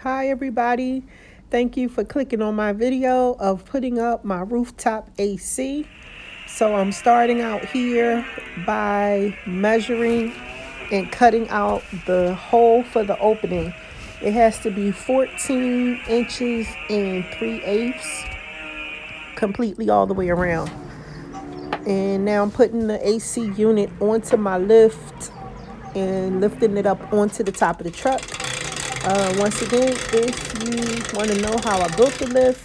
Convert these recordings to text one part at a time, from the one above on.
Hi everybody, thank you for clicking on my video of putting up my rooftop AC. So I'm starting out here by measuring and cutting out the hole for the opening. It has to be 14 inches and 3/8 completely all the way around. And now I'm putting the AC unit onto my lift and lifting it up onto the top of the truck. Once again, if you want to know how I built the lift,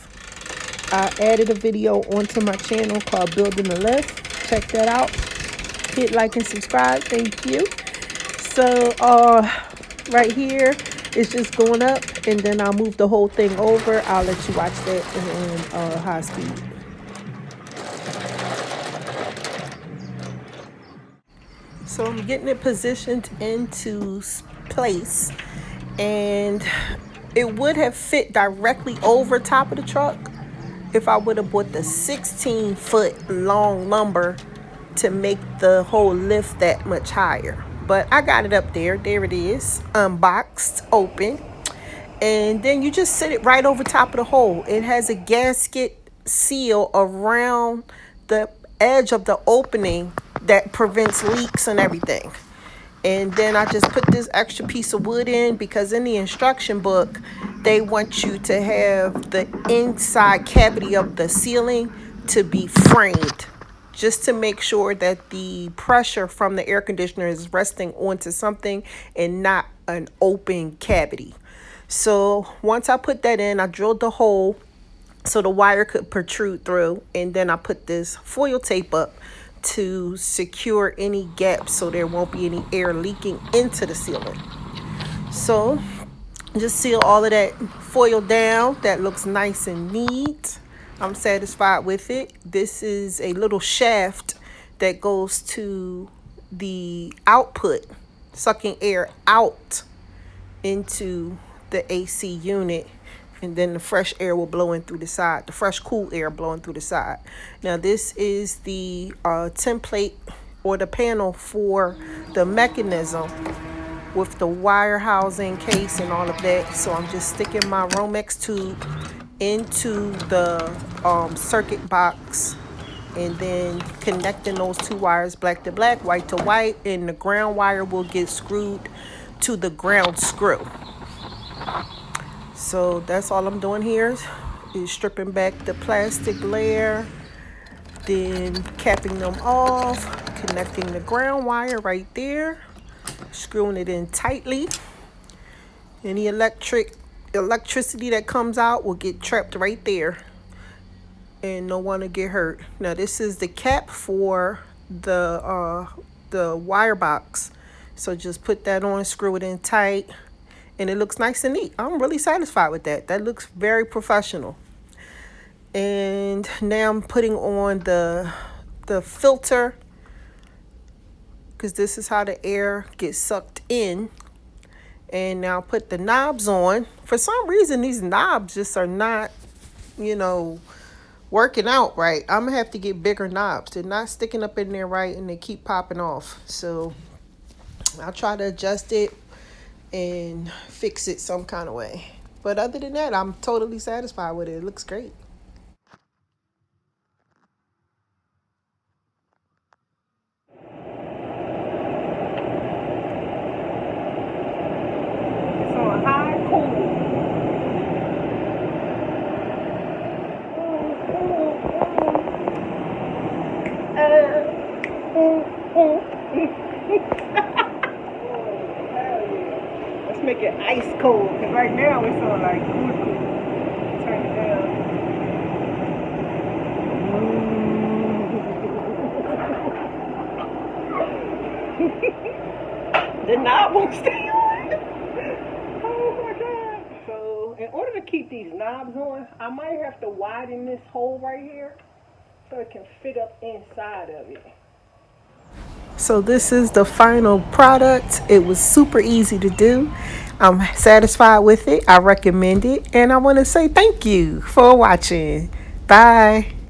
I added a video onto my channel called Building the Lift. Check that out. Hit like and subscribe. Thank you. So right here, it's just going up, and then I'll move the whole thing over. I'll let you watch that in high speed. So I'm getting it positioned into place, and it would have fit directly over top of the truck if I would have bought the 16-foot long lumber to make the whole lift that much higher. But I got it up there. There it is, unboxed, open. And then you just sit it right over top of the hole. It has a gasket seal around the edge of the opening that prevents leaks and everything. And then I just put this extra piece of wood in because in the instruction book, they want you to have the inside cavity of the ceiling to be framed, just to make sure that the pressure from the air conditioner is resting onto something and not an open cavity. So once I put that in, I drilled the hole so the wire could protrude through, and then I put this foil tape up to secure any gaps so there won't be any air leaking into the ceiling. So just seal all of that foil down. That looks nice and neat. I'm satisfied with it. This is a little shaft that goes to the output, sucking air out into the AC unit, and then the fresh air will blow in through the side, the fresh cool air blowing through the side. Now this is the template or the panel for the mechanism with the wire housing case and all of that. So I'm just sticking my Romex tube into the circuit box and then connecting those two wires, black to black, white to white, and the ground wire will get screwed to the ground screw. So that's all I'm doing here is stripping back the plastic layer, then capping them off, connecting the ground wire right there, screwing it in tightly. Any electricity that comes out will get trapped right there and no one will get hurt. Now this is the cap for the wire box. So just put that on, screw it in tight, and it looks nice and neat. I'm really satisfied with that. That looks very professional. And now I'm putting on the filter, because this is how the air gets sucked in. And now put the knobs on. For some reason, these knobs just are not, working out right. I'm gonna have to get bigger knobs. They're not sticking up in there right, and they keep popping off. So I'll try to adjust it and fix it some kind of way. But other than that, I'm totally satisfied with it. It looks great. So a high cool. Let's make it ice cold, because right now it's on like cool. Turn it down. The knob won't stay on. Oh my God. So in order to keep these knobs on, I might have to widen this hole right here so it can fit up inside of it. So this is the final product. It was super easy to do. I'm satisfied with it. I recommend it. And I want to say thank you for watching. Bye.